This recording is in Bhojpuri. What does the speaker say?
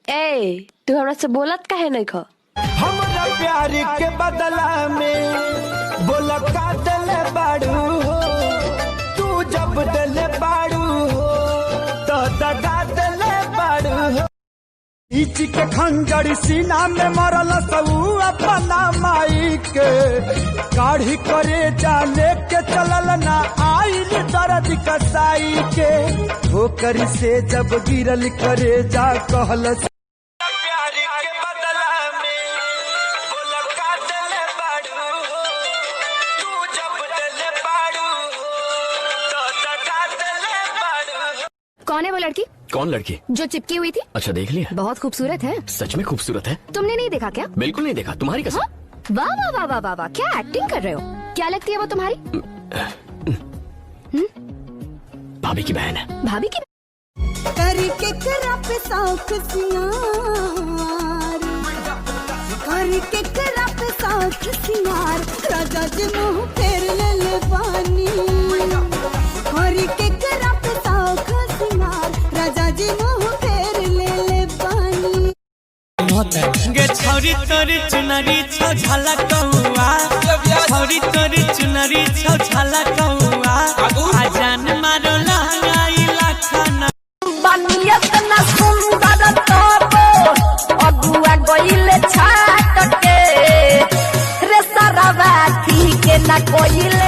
ए तू हमरा से बोलत काहे नहीं खा? हमरा प्यार के बदला में बोला का दिले बाड़ू हो, तू जब दिले बाड़ू हो तो दगा दिले बाड़ू हो। इच के खंजर सीना में मरल सबू अपना माई के, काढ़ी करे जाने के चलल ना आइल दर्द कसाई के, होकर से जब गिरल करे जा कहल कौन है वो लड़की? कौन लड़की? जो चिपकी हुई थी। अच्छा देख लिया? बहुत खूबसूरत है। सच में खूबसूरत है? तुमने नहीं देखा क्या? बिल्कुल नहीं देखा, तुम्हारी कसम। वाह वाह वाह वाह वाह वाह, क्या एक्टिंग कर रहे हो? क्या लगती है वो तुम्हारी? भाभी की बहन है। भाभी की? करके खराब साख सियार राजा जी मुँह फेर ले पानी, करके खराब साख सियार राजा जी मुँह फेर ले पानी। गे छौरी तोरी चुनरी छौ झाला कौआ, छौरी तोरी चुनरी छौ झाला कौआ, आजान मारो लहंगाई लाखना बनियत ना सुंदर तब अगुआ गइले छाट के, रे सरवा थी के ना कोइले